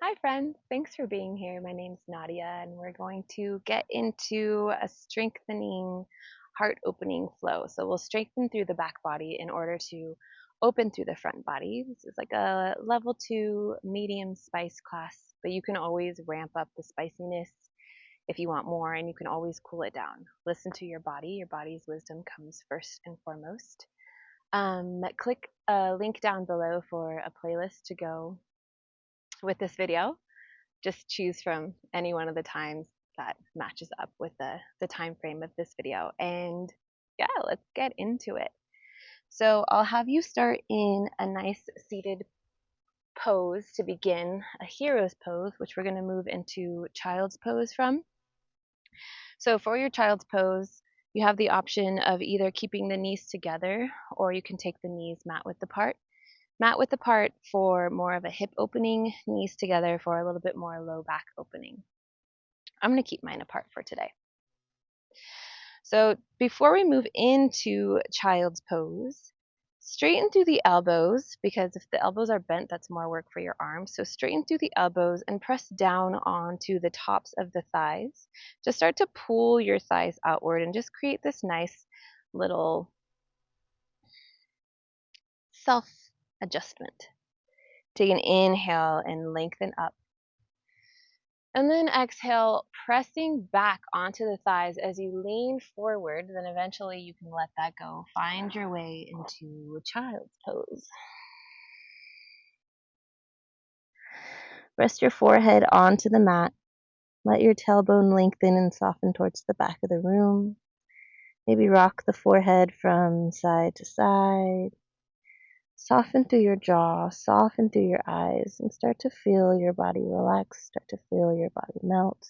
Hi friends, thanks for being here. My name's Nadia and we're going to get into a strengthening heart opening flow. So we'll strengthen through the back body in order to open through the front body. This is like a level 2 medium spice class, but you can always ramp up the spiciness if you want more, and you can always cool it down. Listen to your body. Your body's wisdom comes first and foremost. Click a link down below for a playlist to go with this video. Just choose from any one of the times that matches up with the time frame of this video. And yeah, let's get into it. So I'll have you start in a nice seated pose to begin, a hero's pose, which we're going to move into child's pose from. So for your child's pose, you have the option of either keeping the knees together, or you can take the knees mat width apart. Mat width apart for more of a hip opening, knees together for a little bit more low back opening. I'm going to keep mine apart for today. So before we move into child's pose, straighten through the elbows, because if the elbows are bent, that's more work for your arms. So straighten through the elbows and press down onto the tops of the thighs. Just start to pull your thighs outward and just create this nice little self adjustment. Take an inhale and lengthen up. And then exhale, pressing back onto the thighs as you lean forward. Then eventually you can let that go. Find your way into child's pose. Rest your forehead onto the mat. Let your tailbone lengthen and soften towards the back of the room. Maybe rock the forehead from side to side. Soften through your jaw, soften through your eyes, and start to feel your body relax, start to feel your body melt.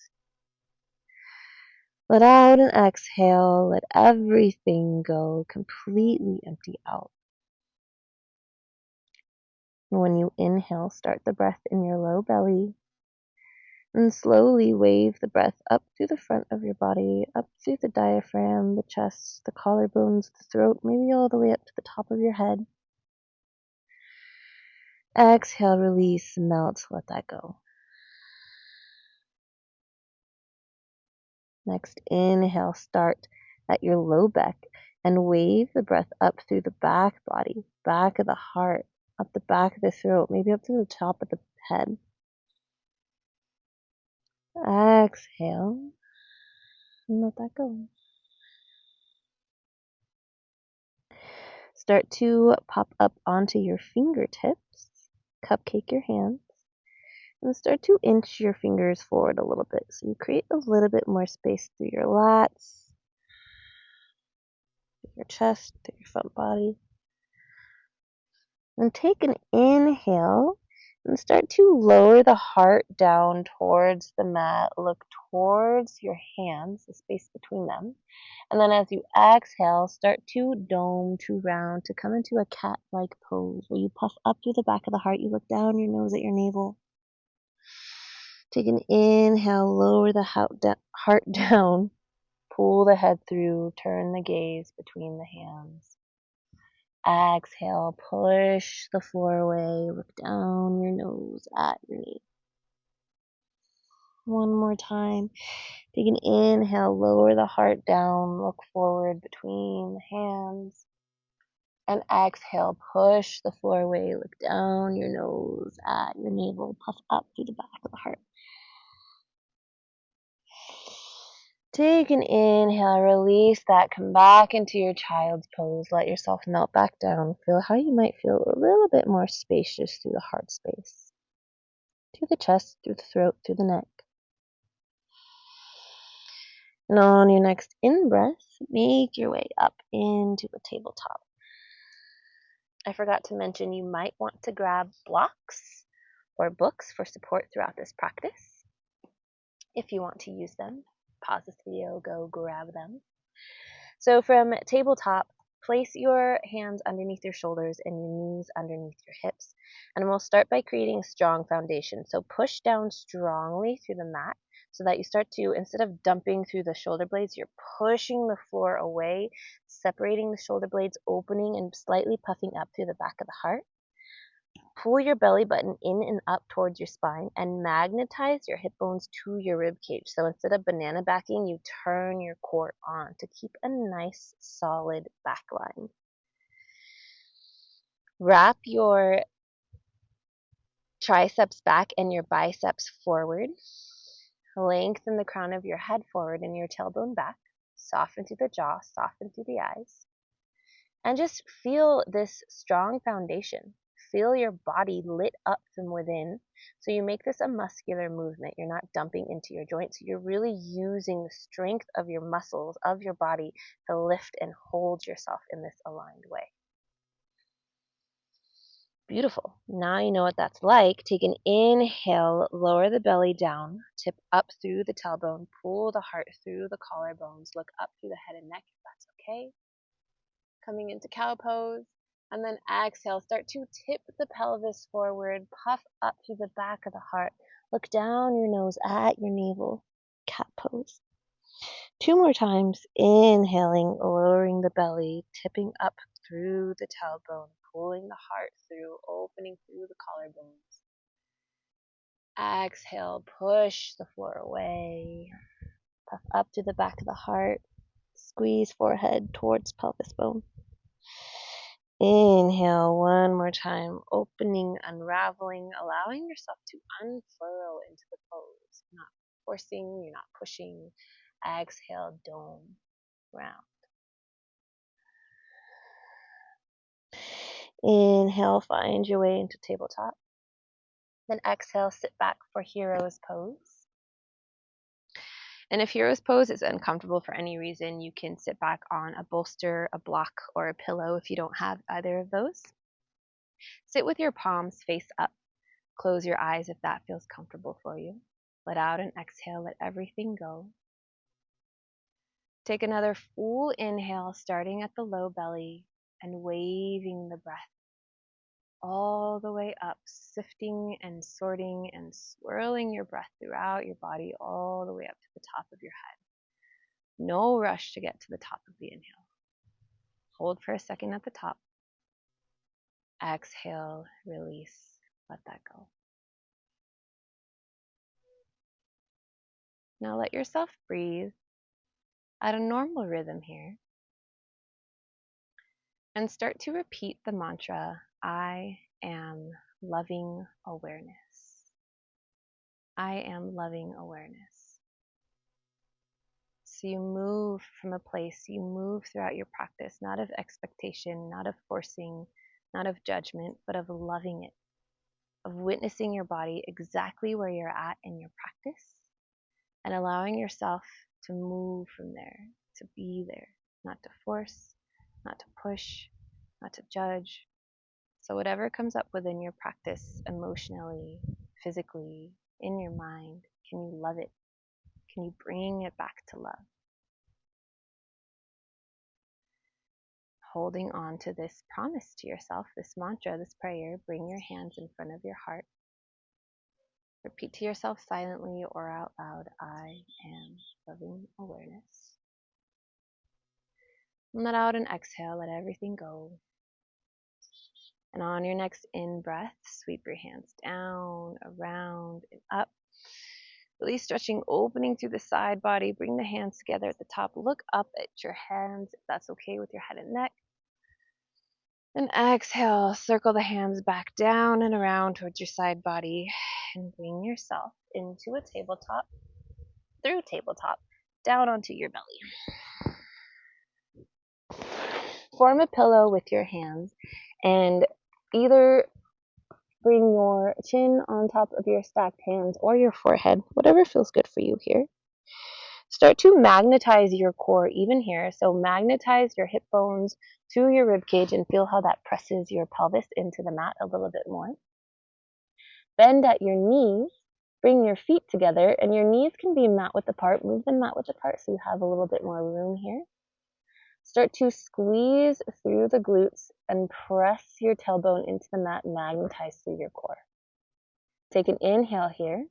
Let out and exhale, let everything go, completely empty out. And when you inhale, start the breath in your low belly, and slowly wave the breath up through the front of your body, up through the diaphragm, the chest, the collarbones, the throat, maybe all the way up to the top of your head. Exhale, release, melt, let that go. Next, inhale, start at your low back and wave the breath up through the back body, back of the heart, up the back of the throat, maybe up to the top of the head. Exhale, and let that go. Start to pop up onto your fingertips, cupcake your hands, and start to inch your fingers forward a little bit. So you create a little bit more space through your lats, through your chest, through your front body. And take an inhale and start to lower the heart down towards the mat. Look towards your hands, the space between them. And then as you exhale, start to dome, to round, to come into a cat-like pose where you puff up through the back of the heart. You look down your nose at your navel. Take an inhale, lower the heart down, pull the head through, turn the gaze between the hands. Exhale, push the floor away, look down your nose at your knee. One more time. Take an inhale, lower the heart down, look forward between the hands. And exhale, push the floor away, look down your nose at your navel, puff up through the back of the heart. Take an inhale, release that, come back into your child's pose, let yourself melt back down. Feel how you might feel a little bit more spacious through the heart space. Through the chest, through the throat, through the neck. And on your next in-breath, make your way up into a tabletop. I forgot to mention you might want to grab blocks or books for support throughout this practice. If you want to use them, pause this video, go grab them. So from tabletop, place your hands underneath your shoulders and your knees underneath your hips. And we'll start by creating a strong foundation. So push down strongly through the mat so that you start to, instead of dumping through the shoulder blades, you're pushing the floor away, separating the shoulder blades, opening and slightly puffing up through the back of the heart. pull your belly button in and up towards your spine and magnetize your hip bones to your rib cage. So instead of banana backing, you turn your core on to keep a nice solid back line. Wrap your triceps back and your biceps forward. Lengthen the crown of your head forward and your tailbone back. Soften through the jaw, soften through the eyes. And just feel this strong foundation. Feel your body lit up from within. So you make this a muscular movement. You're not dumping into your joints. You're really using the strength of your muscles, of your body, to lift and hold yourself in this aligned way. Beautiful. Now you know what that's like. Take an inhale, lower the belly down, tip up through the tailbone, pull the heart through the collarbones, look up through the head and neck if that's okay. Coming into cow pose, and then exhale, start to tip the pelvis forward, puff up through the back of the heart, look down your nose at your navel, cat pose. 2 more times, inhaling, lowering the belly, tipping up through the tailbone, pulling the heart through, opening through the collarbones. Exhale, push the floor away, puff up to the back of the heart, squeeze forehead towards pelvis bone. Inhale one more time, opening, unraveling, allowing yourself to unfurl into the pose. You're not forcing, you're not pushing. Exhale, dome, round. Inhale, find your way into tabletop. Then exhale, sit back for hero's pose. And if hero's pose is uncomfortable for any reason, you can sit back on a bolster, a block, or a pillow if you don't have either of those. Sit with your palms face up. Close your eyes if that feels comfortable for you. Let out and exhale, let everything go. Take another full inhale, starting at the low belly and waving the breath all the way up, sifting and sorting and swirling your breath throughout your body all the way up to the top of your head. No rush to get to the top of the inhale. Hold for a second at the top. Exhale, release, let that go. Now let yourself breathe at a normal rhythm here. And start to repeat the mantra, I am loving awareness. I am loving awareness. So you move from a place, you move throughout your practice, not of expectation, not of forcing, not of judgment, but of loving it, of witnessing your body exactly where you're at in your practice and allowing yourself to move from there, to be there, not to force, not to push, not to judge. So whatever comes up within your practice, emotionally, physically, in your mind, can you love it? Can you bring it back to love? Holding on to this promise to yourself, this mantra, this prayer, bring your hands in front of your heart. Repeat to yourself silently or out loud, I am loving awareness. And let out an exhale, let everything go. And on your next in-breath, sweep your hands down, around, and up. Really stretching, opening through the side body. Bring the hands together at the top. Look up at your hands if that's okay with your head and neck. And exhale, circle the hands back down and around towards your side body. And bring yourself into a tabletop, through tabletop, down onto your belly. Form a pillow with your hands and either bring your chin on top of your stacked hands or your forehead, whatever feels good for you here. Start to magnetize your core even here. So magnetize your hip bones to your rib cage and feel how that presses your pelvis into the mat a little bit more. Bend at your knees. Bring your feet together, and your knees can be mat width apart. Move them mat width apart so you have a little bit more room here. Start to squeeze through the glutes and press your tailbone into the mat, magnetize through your core. Take an inhale here.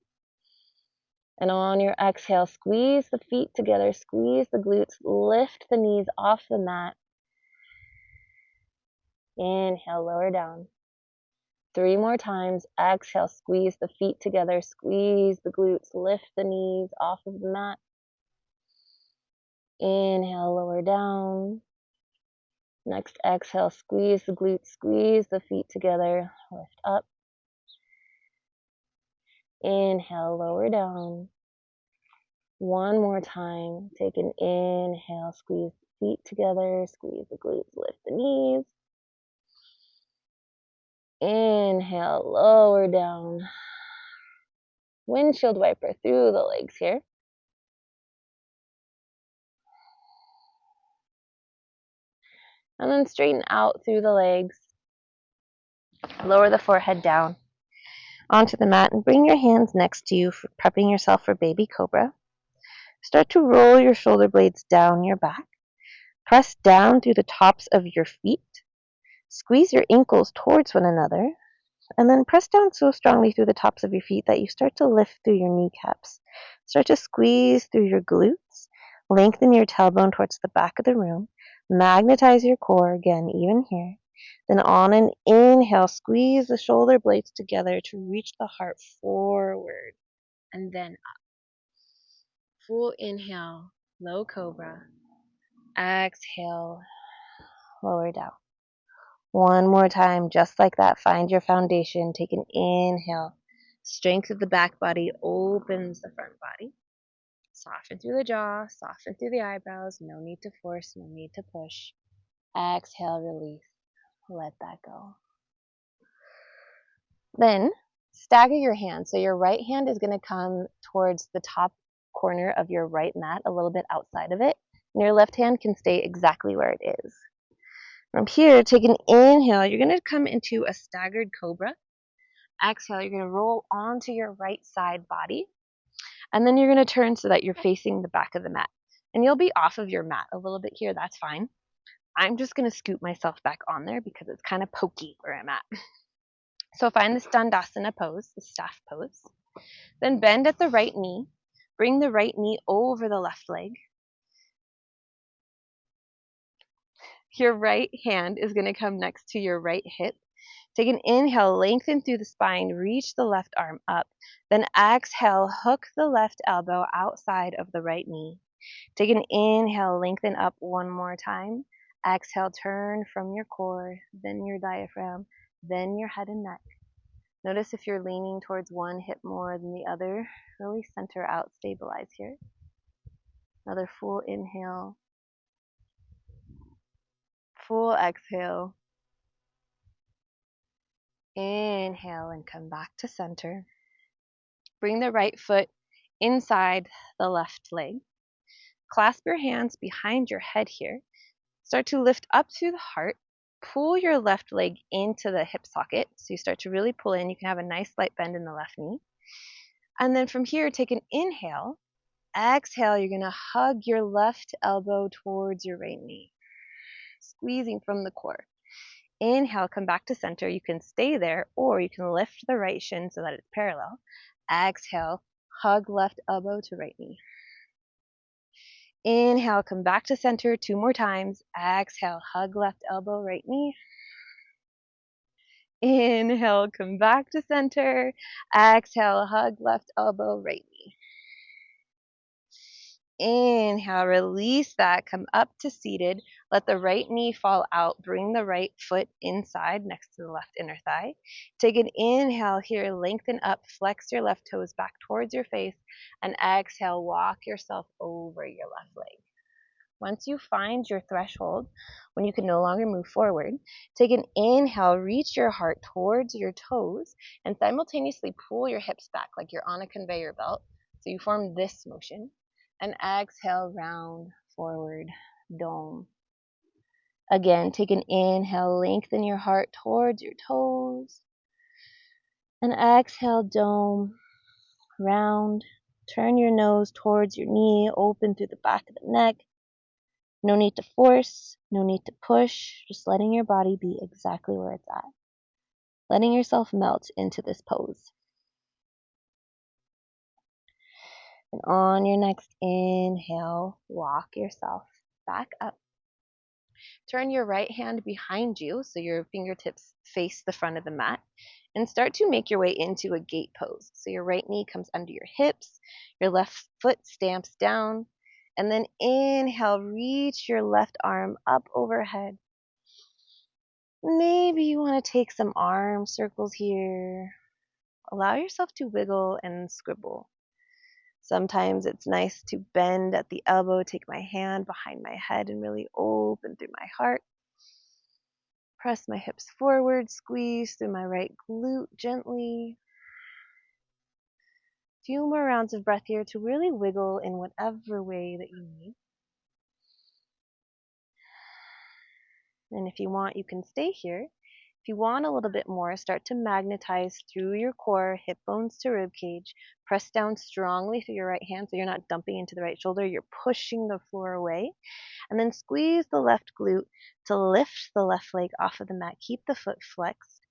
And on your exhale, squeeze the feet together, squeeze the glutes, lift the knees off the mat. Inhale, lower down. 3 more times. Exhale, squeeze the feet together, squeeze the glutes, lift the knees off of the mat. Inhale, lower down. Next exhale, squeeze the glutes, squeeze the feet together, lift up. Inhale, lower down. One more time. Take an inhale, squeeze the feet together, squeeze the glutes, lift the knees. Inhale, lower down. Windshield wiper through the legs here. And then straighten out through the legs. Lower the forehead down onto the mat and bring your hands next to you, prepping yourself for baby cobra. Start to roll your shoulder blades down your back. Press down through the tops of your feet. Squeeze your ankles towards one another. And then press down so strongly through the tops of your feet that you start to lift through your kneecaps. Start to squeeze through your glutes. Lengthen your tailbone towards the back of the room. Magnetize your core again, even here. Then on an inhale, squeeze the shoulder blades together to reach the heart forward. And then up. Full inhale, low cobra. Exhale, lower down. One more time, just like that. Find your foundation. Take an inhale. Strength of the back body opens the front body. Soften through the jaw, soften through the eyebrows. No need to force, no need to push. Exhale, release. Let that go. Then stagger your hands. So your right hand is going to come towards the top corner of your right mat, a little bit outside of it. And your left hand can stay exactly where it is. From here, take an inhale. You're going to come into a staggered cobra. Exhale, you're going to roll onto your right side body. And then you're going to turn so that you're facing the back of the mat. And you'll be off of your mat a little bit here. That's fine. I'm just going to scoot myself back on there because it's kind of pokey where I'm at. So find the Dandasana pose, the staff pose. Then bend at the right knee. Bring the right knee over the left leg. Your right hand is going to come next to your right hip. Take an inhale, lengthen through the spine, reach the left arm up. Then exhale, hook the left elbow outside of the right knee. Take an inhale, lengthen up one more time. Exhale, turn from your core, then your diaphragm, then your head and neck. Notice if you're leaning towards one hip more than the other. Really center out, stabilize here. Another full inhale. Full exhale. Inhale and come back to center. Bring the right foot inside the left leg. Clasp your hands behind your head here. Start to lift up through the heart. Pull your left leg into the hip socket. So you start to really pull in. You can have a nice light bend in the left knee. And then from here, take an inhale. Exhale, you're going to hug your left elbow towards your right knee. Squeezing from the core. Inhale, come back to center. You can stay there or you can lift the right shin so that it's parallel. Exhale, hug left elbow to right knee. Inhale, come back to center 2 more times. Exhale, hug left elbow, right knee. Inhale, come back to center. Exhale, hug left elbow, right knee. Inhale, release that, come up to seated. Let the right knee fall out. Bring the right foot inside next to the left inner thigh. Take an inhale here, lengthen up, flex your left toes back towards your face, and exhale, walk yourself over your left leg. Once you find your threshold, when you can no longer move forward, take an inhale, reach your heart towards your toes, and simultaneously pull your hips back like you're on a conveyor belt. So you form this motion. And exhale, round, forward, dome. Again, take an inhale, lengthen your heart towards your toes. And exhale, dome, round. Turn your nose towards your knee, open through the back of the neck. No need to force, no need to push, just letting your body be exactly where it's at. Letting yourself melt into this pose. And on your next inhale, walk yourself back up. Turn your right hand behind you so your fingertips face the front of the mat and start to make your way into a gate pose. So your right knee comes under your hips, your left foot stamps down, and then inhale, reach your left arm up overhead. Maybe you want to take some arm circles here. Allow yourself to wiggle and scribble. Sometimes it's nice to bend at the elbow, take my hand behind my head and really open through my heart. Press my hips forward, squeeze through my right glute gently. Few more rounds of breath here to really wiggle in whatever way that you need. And if you want, you can stay here. If you want a little bit more, start to magnetize through your core, hip bones to rib cage. Press down strongly through your right hand so you're not dumping into the right shoulder. You're pushing the floor away. And then squeeze the left glute to lift the left leg off of the mat. Keep the foot flexed.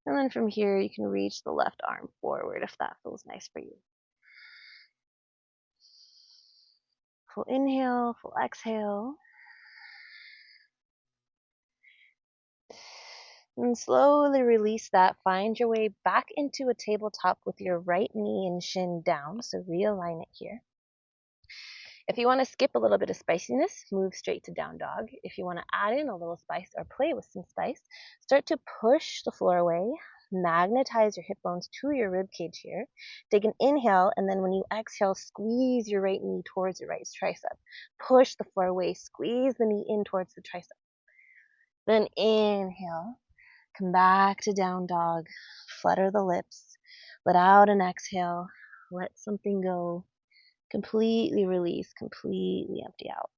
And then from here, you can reach the left arm forward if that feels nice for you. Full inhale, full exhale. And slowly release that. Find your way back into a tabletop with your right knee and shin down. So realign it here. If you want to skip a little bit of spiciness, move straight to down dog. If you want to add in a little spice or play with some spice, start to push the floor away. Magnetize your hip bones to your rib cage here. Take an inhale, and then when you exhale, squeeze your right knee towards your right tricep. Push the floor away. Squeeze the knee in towards the tricep. Then inhale. Come back to down dog. Flutter the lips. Let out an exhale. Let something go. Completely release. Completely empty out.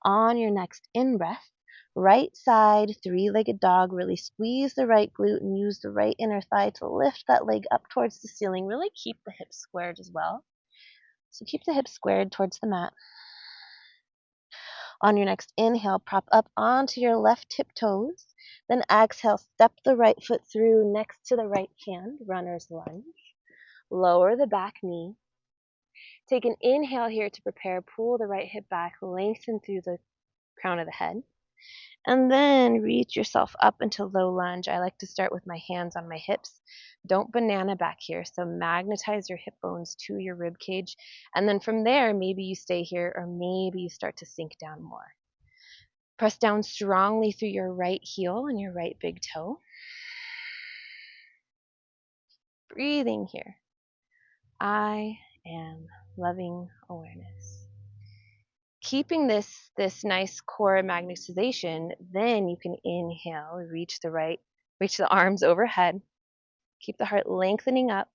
On your next in-breath, right side, three-legged dog. Really squeeze the right glute and use the right inner thigh to lift that leg up towards the ceiling. Really keep the hips squared as well. So keep the hips squared towards the mat. On your next inhale, prop up onto your left tiptoes. Then exhale, step the right foot through next to the right hand, runner's lunge. Lower the back knee. Take an inhale here to prepare. Pull the right hip back, lengthen through the crown of the head. And then reach yourself up into low lunge. I like to start with my hands on my hips. Don't banana back here. So magnetize your hip bones to your rib cage. And then from there, maybe you stay here or maybe you start to sink down more. Press down strongly through your right heel and your right big toe. Breathing here. I am loving awareness. Keeping this nice core magnetization, then you can inhale, reach the arms overhead. Keep the heart lengthening up.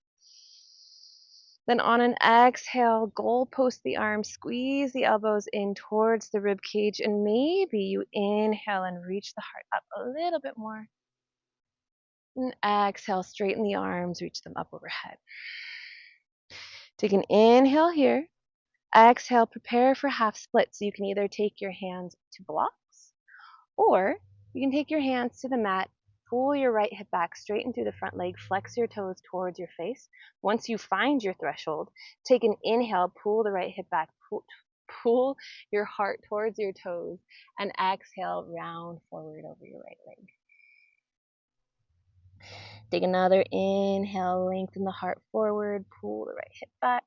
Then on an exhale, goalpost the arms, squeeze the elbows in towards the rib cage, and maybe you inhale and reach the heart up a little bit more. And exhale, straighten the arms, reach them up overhead. Take an inhale here. Exhale, prepare for half split. So you can either take your hands to blocks, or you can take your hands to the mat, pull your right hip back, straighten through the front leg, flex your toes towards your face. Once you find your threshold, take an inhale, pull the right hip back, pull your heart towards your toes, and exhale, round forward over your right leg. Take another inhale, lengthen the heart forward, pull the right hip back.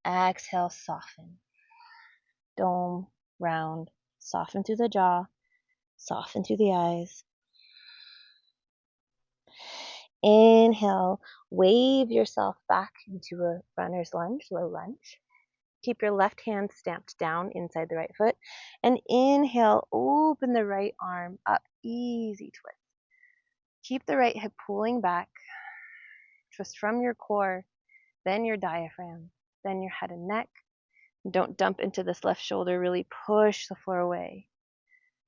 Exhale, soften. Dome, round, soften through the jaw, soften through the eyes. Inhale, wave yourself back into a runner's lunge, low lunge. Keep your left hand stamped down inside the right foot. And inhale, open the right arm up, easy twist. Keep the right hip pulling back. Twist from your core, then your diaphragm, then your head and neck. Don't dump into this left shoulder, really push the floor away.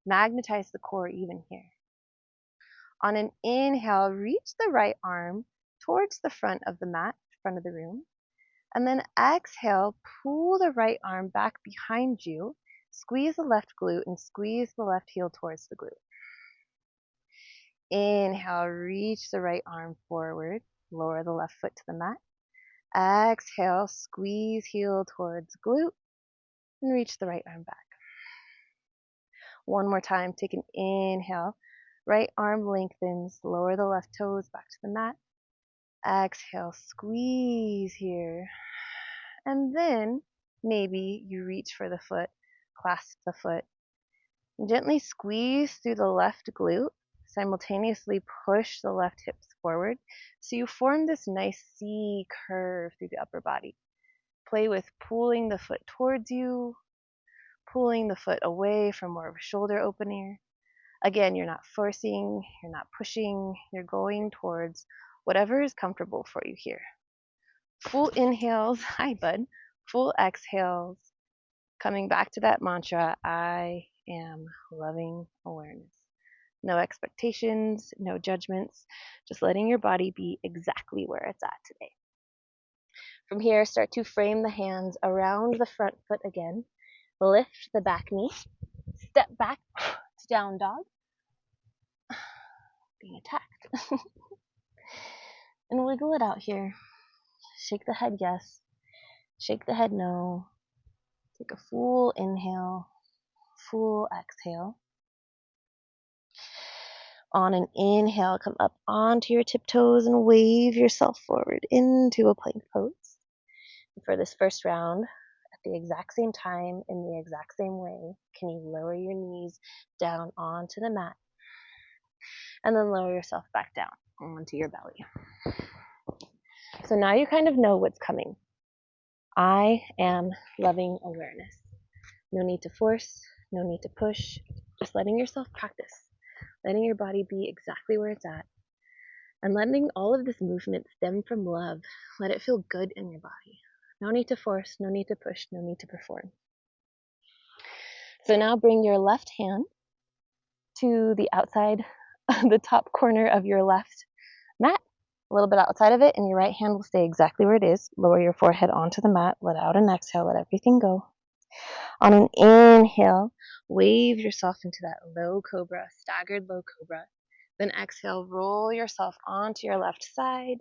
Magnetize the core even here. On an inhale, reach the right arm towards the front of the mat, front of the room. And then exhale, pull the right arm back behind you. Squeeze the left glute and squeeze the left heel towards the glute. Inhale, reach the right arm forward. Lower the left foot to the mat. Exhale, squeeze heel towards glute. and reach the right arm back. One more time, take an inhale. Right arm lengthens, lower the left toes back to the mat. Exhale, squeeze here. And then maybe you reach for the foot, clasp the foot. Gently squeeze through the left glute, simultaneously push the left hips forward. So you form this nice C curve through the upper body. Play with pulling the foot towards you, pulling the foot away for more of a shoulder opener. Again, you're not forcing, you're not pushing, you're going towards whatever is comfortable for you here. Full inhales, hi bud, full exhales, coming back to that mantra, I am loving awareness. No expectations, no judgments, just letting your body be exactly where it's at today. From here, start to frame the hands around the front foot again. Lift the back knee, step back to down dog, being attacked. And wiggle it out here. Shake the head yes, shake the head no. Take a full inhale, full exhale. On an inhale, come up onto your tiptoes and wave yourself forward into a plank pose. For this first round, at the exact same time, in the exact same way, can you lower your knees down onto the mat and then lower yourself back down onto your belly. So now you kind of know what's coming. I am loving awareness. No need to force, no need to push, just letting yourself practice, letting your body be exactly where it's at, and letting all of this movement stem from love. Let it feel good in your body. No need to force, no need to push, no need to perform. So now bring your left hand to the outside, the top corner of your left mat, a little bit outside of it, and your right hand will stay exactly where it is. Lower your forehead onto the mat, let out an exhale, let everything go. On an inhale, wave yourself into that low cobra, staggered low cobra. Then exhale, roll yourself onto your left side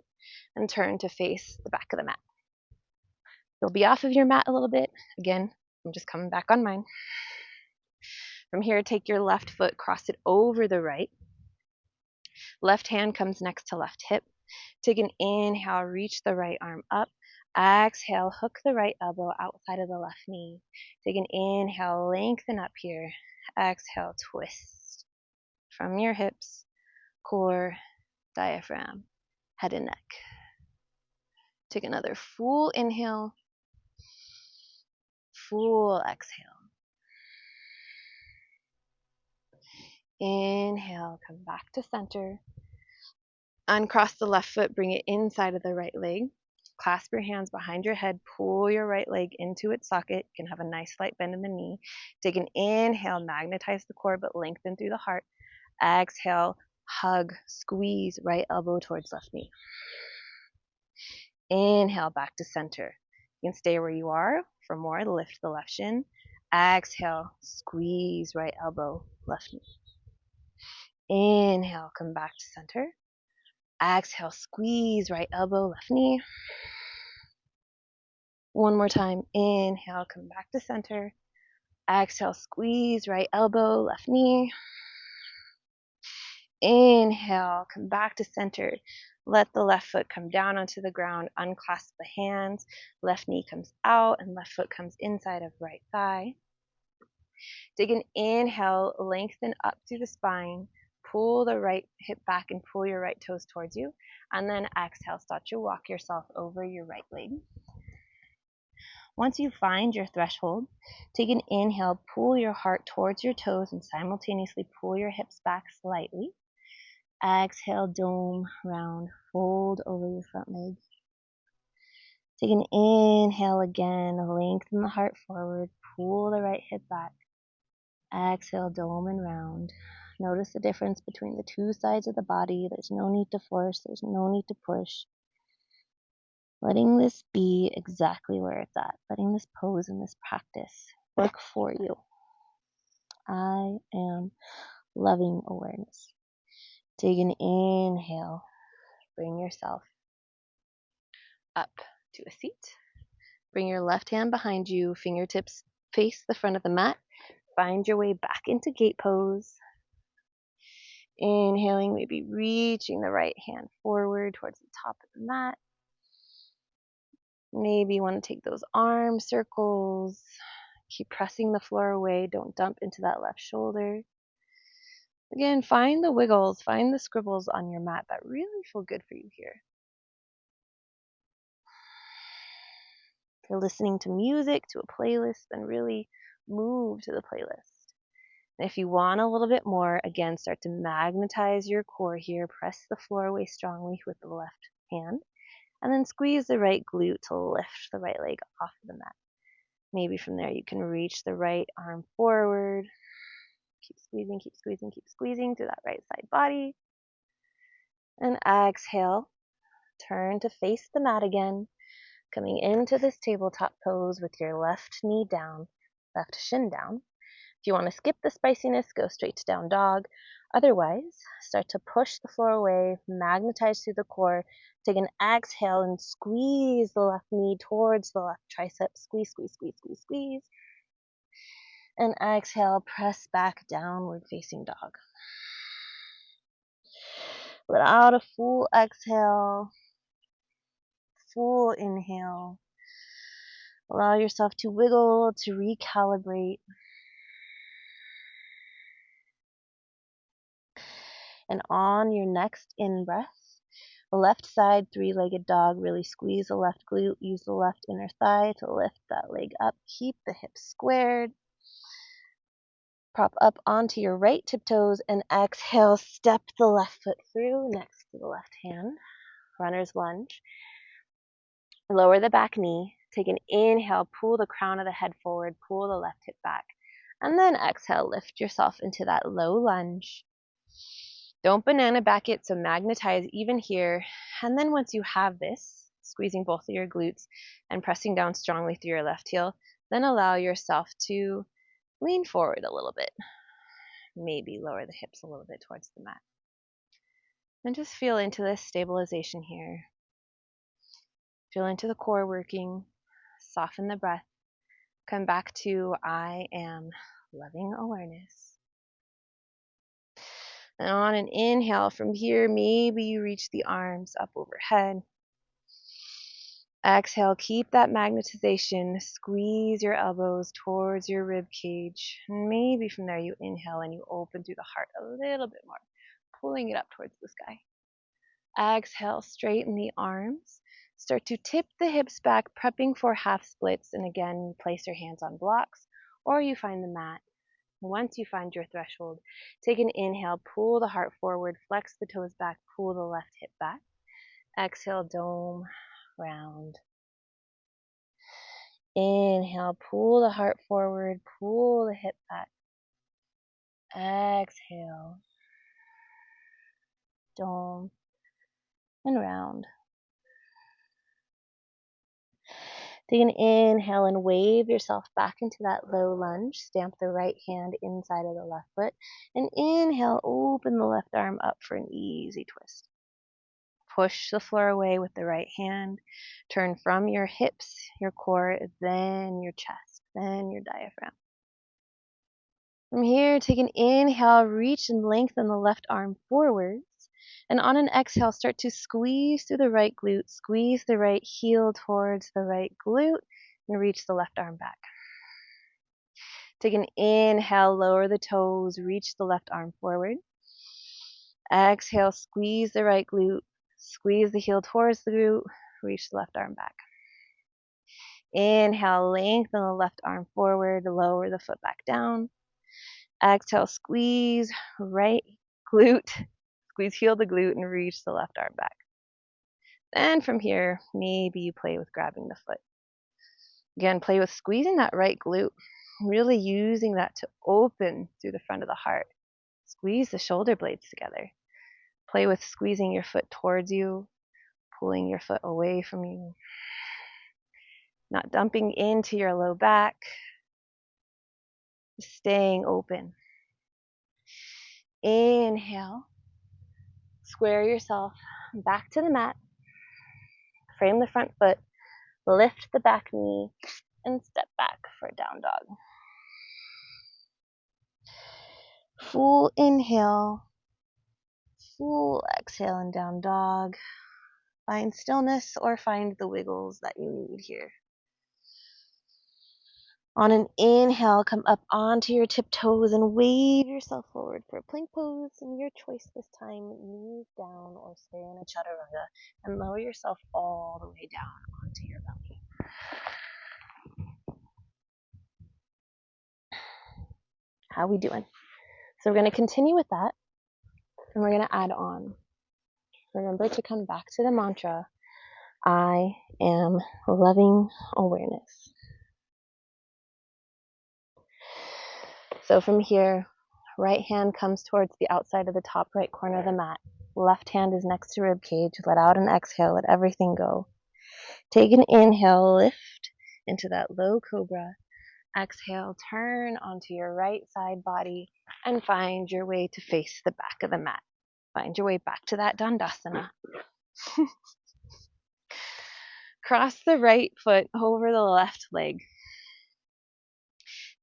and turn to face the back of the mat. You'll be off of your mat a little bit. Again, I'm just coming back on mine. From here, take your left foot, cross it over the right. Left hand comes next to left hip. Take an inhale, reach the right arm up. Exhale, hook the right elbow outside of the left knee. Take an inhale, lengthen up here. Exhale, twist from your hips, core, diaphragm, head and neck. Take another full inhale, full exhale. Inhale, come back to center. Uncross the left foot, bring it inside of the right leg. Clasp your hands behind your head, pull your right leg into its socket. You can have a nice slight bend in the knee. Take an inhale, magnetize the core, but lengthen through the heart. Exhale, hug, squeeze right elbow towards left knee. Inhale, back to center. You can stay where you are for more. Lift the left shin. Exhale, squeeze right elbow, left knee. Inhale, come back to center. Exhale, squeeze right elbow, left knee. One more time. Inhale, come back to center. Exhale, squeeze right elbow, left knee. Inhale, come back to center. Let the left foot come down onto the ground. Unclasp the hands. Left knee comes out and left foot comes inside of right thigh. Take an inhale, lengthen up through the spine. Pull the right hip back and pull your right toes towards you. And then exhale, start to walk yourself over your right leg. Once you find your threshold, take an inhale, pull your heart towards your toes and simultaneously pull your hips back slightly. Exhale, dome, round, fold over your front leg. Take an inhale again, lengthen the heart forward, pull the right hip back. Exhale, dome and round. Notice the difference between the two sides of the body. There's no need to force, there's no need to push. Letting this be exactly where it's at. Letting this pose and this practice work for you. I am loving awareness. Take an inhale. Bring yourself up to a seat. Bring your left hand behind you, fingertips Face the front of the mat. Find your way back into gate pose. Inhaling, maybe reaching the right hand forward towards the top of the mat. Maybe you want to take those arm circles. Keep pressing the floor away. Don't dump into that left shoulder. Again, find the wiggles, find the scribbles on your mat that really feel good for you here. If you're listening to music, to a playlist, then really move to the playlist. And if you want a little bit more, again, start to magnetize your core here. Press the floor away strongly with the left hand. And then squeeze the right glute to lift the right leg off of the mat. Maybe from there you can reach the right arm forward. Keep squeezing, keep squeezing, keep squeezing through that right side body. And exhale. Turn to face the mat again. Coming into this tabletop pose with your left knee down, left shin down. If you want to skip the spiciness, go straight to down dog. Otherwise, start to push the floor away, magnetize through the core. Take an exhale and squeeze the left knee towards the left tricep. Squeeze, squeeze, squeeze, squeeze, squeeze. And exhale, press back downward facing dog. Let out a full exhale, full inhale. Allow yourself to wiggle, to recalibrate. And on your next in-breath, left side three-legged dog, really squeeze the left glute, use the left inner thigh to lift that leg up. Keep the hips squared. Prop up onto your right tiptoes and exhale, step the left foot through next to the left hand. Runner's lunge. Lower the back knee. Take an inhale, pull the crown of the head forward, pull the left hip back. And then exhale, lift yourself into that low lunge. Don't banana back it, so magnetize even here. And then once you have this, squeezing both of your glutes and pressing down strongly through your left heel, then allow yourself to lean forward a little bit. Maybe lower the hips a little bit towards the mat. And just feel into this stabilization here. Feel into the core working. Soften the breath. Come back to I am loving awareness. And on an inhale from here, maybe you reach the arms up overhead. Exhale, keep that magnetization. Squeeze your elbows towards your rib cage. And maybe from there you inhale and you open through the heart a little bit more, pulling it up towards the sky. Exhale, straighten the arms. Start to tip the hips back, prepping for half splits. And again, you place your hands on blocks or you find the mat. Once you find your threshold, take an inhale, pull the heart forward, flex the toes back, pull the left hip back. Exhale, dome, round. Inhale, pull the heart forward, pull the hip back. Exhale, dome, and round. Take an inhale and wave yourself back into that low lunge. Stamp the right hand inside of the left foot. And inhale, open the left arm up for an easy twist. Push the floor away with the right hand. Turn from your hips, your core, then your chest, then your diaphragm. From here, take an inhale, reach and lengthen the left arm forwards. And on an exhale, start to squeeze through the right glute, squeeze the right heel towards the right glute, and reach the left arm back. Take an inhale, lower the toes, reach the left arm forward. Exhale, squeeze the right glute, squeeze the heel towards the glute, reach the left arm back. Inhale, lengthen the left arm forward, lower the foot back down. Exhale, squeeze right glute, squeeze heel to glute and reach the left arm back. Then from here, maybe you play with grabbing the foot. Again, play with squeezing that right glute, really using that to open through the front of the heart. Squeeze the shoulder blades together. Play with squeezing your foot towards you, pulling your foot away from you. Not dumping into your low back, just staying open. Inhale, square yourself back to the mat, frame the front foot, lift the back knee, and step back for down dog. Full inhale, full exhale and down dog. Find stillness or find the wiggles that you need here. On an inhale, come up onto your tiptoes and wave yourself forward for a plank pose. And your choice this time, knees down or stay in a chaturanga and lower yourself all the way down onto your belly. How we doing? So we're going to continue with that, and we're going to add on. Remember to come back to the mantra, I am loving awareness. So from here, right hand comes towards the outside of the top right corner of the mat. Left hand is next to rib cage. Let out an exhale. Let everything go. Take an inhale. Lift into that low cobra. Exhale. Turn onto your right side body and find your way to face the back of the mat. Find your way back to that Dandasana. Cross the right foot over the left leg.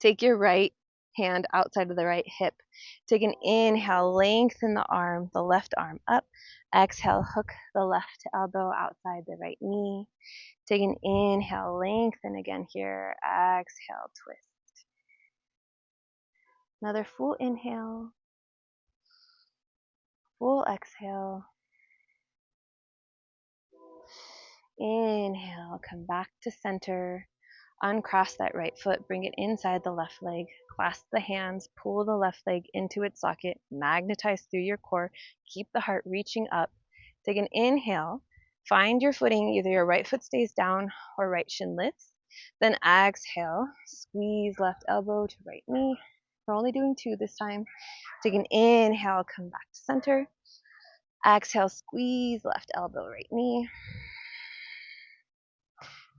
Take your right hand outside of the right hip. Take an inhale, lengthen the arm, the left arm up. Exhale, hook the left elbow outside the right knee. Take an inhale, lengthen again here. Exhale, twist. Another full inhale, full exhale. Inhale, come back to center. Uncross that right foot, bring it inside the left leg, clasp the hands, pull the left leg into its socket, magnetize through your core, keep the heart reaching up. Take an inhale, find your footing, either your right foot stays down or right shin lifts. Then exhale, squeeze left elbow to right knee. We're only doing 2 this time. Take an inhale, come back to center. Exhale, squeeze left elbow, right knee.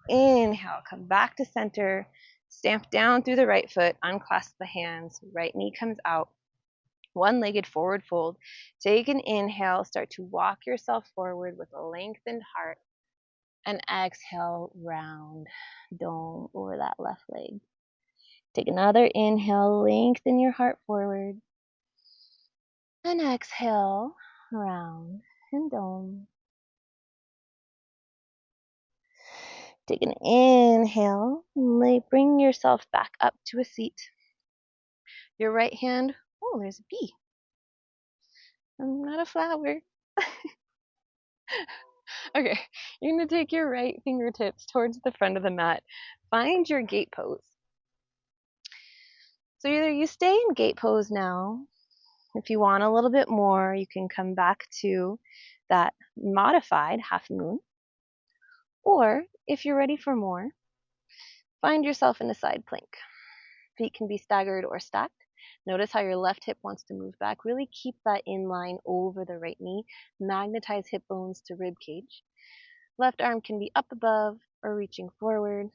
Inhale, come back to center, stamp down through the right foot, unclasp the hands, right knee comes out, one-legged forward fold. Take an inhale, start to walk yourself forward with a lengthened heart, and exhale, round dome over that left leg. Take another inhale, lengthen your heart forward, and exhale, round and dome. Take an inhale, bring yourself back up to a seat. Your right hand, oh, there's a bee. I'm not a flower. Okay, you're going to take your right fingertips towards the front of the mat. Find your gate pose. So either you stay in gate pose now. If you want a little bit more, you can come back to that modified half moon. Or if you're ready for more, find yourself in a side plank. Feet can be staggered or stacked. Notice how your left hip wants to move back. Really keep that in line over the right knee. Magnetize hip bones to rib cage. Left arm can be up above or reaching forward.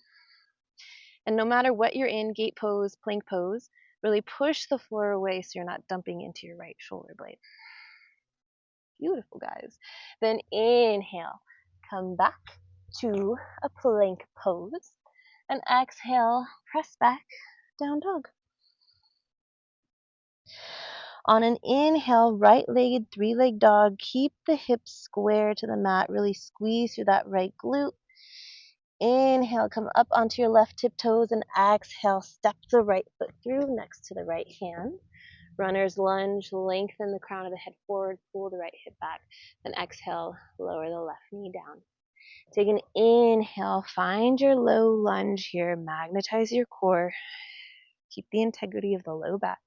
And no matter what you're in, gate pose, plank pose, really push the floor away so you're not dumping into your right shoulder blade. Beautiful, guys. Then inhale, come back to a plank pose. And exhale, press back, down dog. On an inhale, right-legged, three-leg dog. Keep the hips square to the mat. Really squeeze through that right glute. Inhale, come up onto your left tiptoes, and exhale, step the right foot through next to the right hand. Runner's lunge, lengthen the crown of the head forward, pull the right hip back. Then exhale, lower the left knee down. Take an inhale, find your low lunge here, magnetize your core. Keep the integrity of the low back.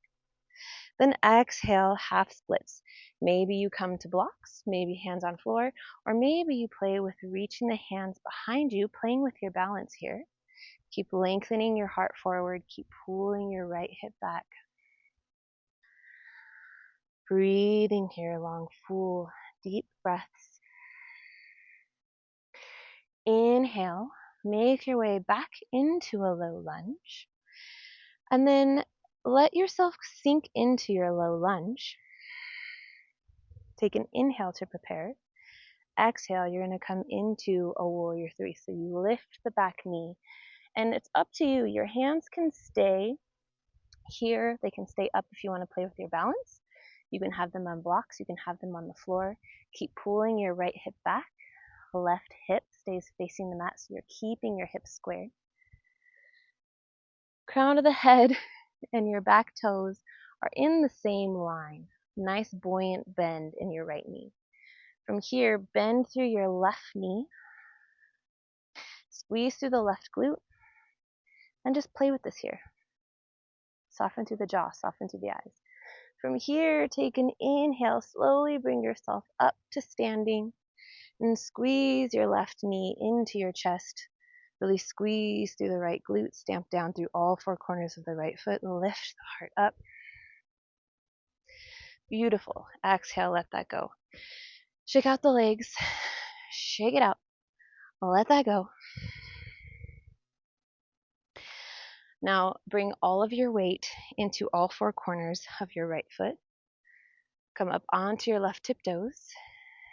Then exhale, half splits. Maybe you come to blocks, maybe hands on floor, or maybe you play with reaching the hands behind you, playing with your balance here. Keep lengthening your heart forward, keep pulling your right hip back. Breathing here, long, full, deep breaths. Inhale, make your way back into a low lunge. And then let yourself sink into your low lunge. Take an inhale to prepare. Exhale, you're going to come into a warrior 3. So you lift the back knee And it's up to you. Your hands can stay here. They can stay up if you want to play with your balance. You can have them on blocks. You can have them on the floor. Keep pulling your right hip back. Left hip stays facing the mat, so you're keeping your hips square. Crown of the head and your back toes are in the same line. Nice buoyant bend in your right knee. From here, bend through your left knee. Squeeze through the left glute. And just play with this here. Soften through the jaw, soften through the eyes. From here, take an inhale. Slowly bring yourself up to standing. And squeeze your left knee into your chest. Really squeeze through the right glute. Stamp down through all four corners of the right foot. And lift the heart up. Beautiful. Exhale, let that go. Shake out the legs. Shake it out. Let that go. Now bring all of your weight into all four corners of your right foot. Come up onto your left tiptoes.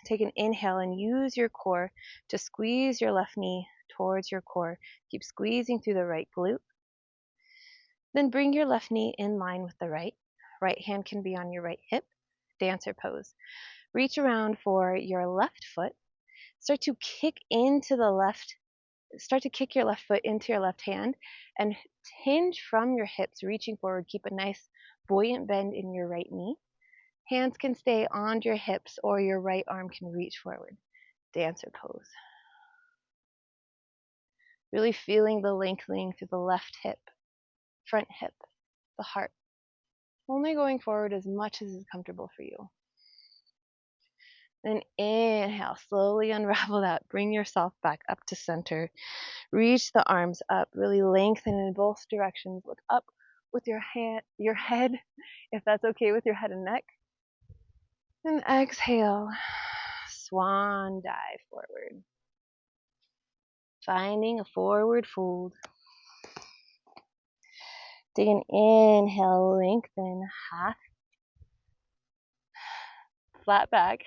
Take an inhale and use your core to squeeze your left knee towards your core. Keep squeezing through the right glute. Then bring your left knee in line with the right. Right hand can be on your right hip. Dancer pose. Reach around for your left foot. Start to kick your left foot into your left hand and hinge from your hips, reaching forward. Keep a nice buoyant bend in your right knee. Hands can stay on your hips or your right arm can reach forward. Dancer pose. Really feeling the lengthening through the left hip, front hip, the heart. Only going forward as much as is comfortable for you. Then inhale, slowly unravel that. Bring yourself back up to center. Reach the arms up, really lengthen in both directions. Look up with your head, if that's okay with your head and neck. And exhale, swan dive forward. Finding a forward fold. Take an inhale, lengthen, half, flat back.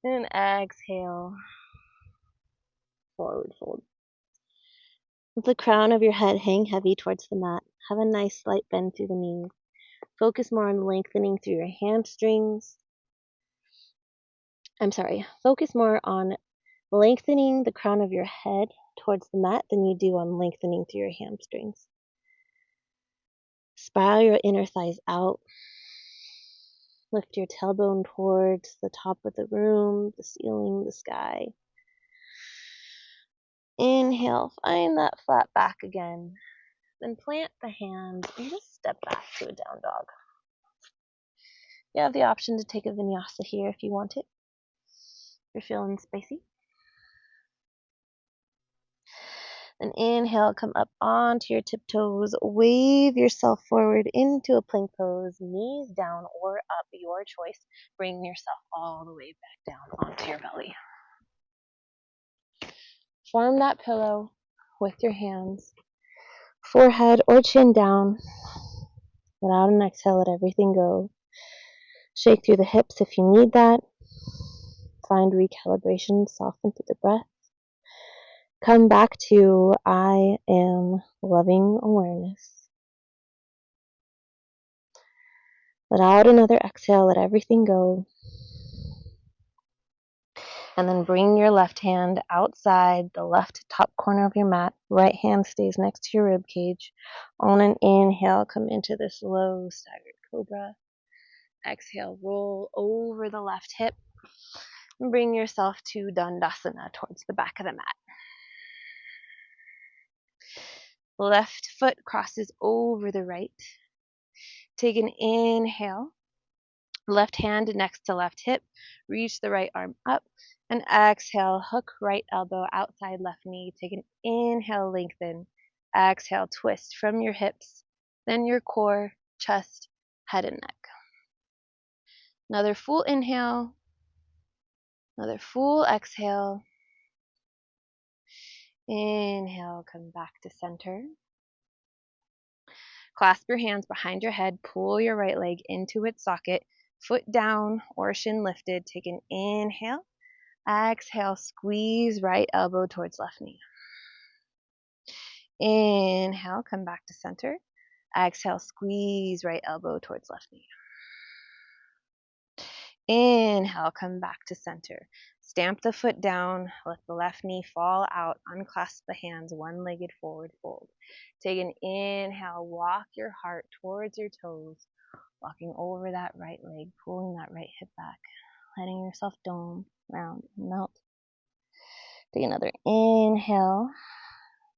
And exhale, forward fold. Let the crown of your head hang heavy towards the mat. Have a nice slight bend through the knees. Focus more on lengthening through your hamstrings. Focus more on lengthening the crown of your head towards the mat than you do on lengthening through your hamstrings. Spiral your inner thighs out. Lift your tailbone towards the top of the room, the ceiling, the sky. Inhale, find that flat back again. Then plant the hands and just step back to a down dog. You have the option to take a vinyasa here if you want it. If you're feeling spicy. Then inhale, come up onto your tiptoes. Wave yourself forward into a plank pose. Knees down or up, your choice. Bring yourself all the way back down onto your belly. Form that pillow with your hands. Forehead or chin down. Let out an exhale, let everything go. Shake through the hips if you need that. Find recalibration, soften through the breath. Come back to I am loving awareness. Let out another exhale, let everything go. And then bring your left hand outside the left top corner of your mat. Right hand stays next to your rib cage. On an inhale, come into this low staggered cobra. Exhale, roll over the left hip. And bring yourself to Dandasana towards the back of the mat. Left foot crosses over the right. Take an inhale. Left hand next to left hip. Reach the right arm up. And exhale, hook right elbow outside left knee. Take an inhale, lengthen. Exhale, twist from your hips. Then your core, chest, head and neck. Another full inhale. Another full exhale. Inhale, come back to center. Clasp your hands behind your head. Pull your right leg into its socket. Foot down or shin lifted. Take an inhale. Exhale, squeeze right elbow towards left knee. Inhale, come back to center. Exhale, squeeze right elbow towards left knee. Inhale, come back to center. Stamp the foot down, let the left knee fall out, unclasp the hands, one-legged forward fold. Take an inhale, walk your heart towards your toes, walking over that right leg, pulling that right hip back, letting yourself dome, round, melt. Take another inhale,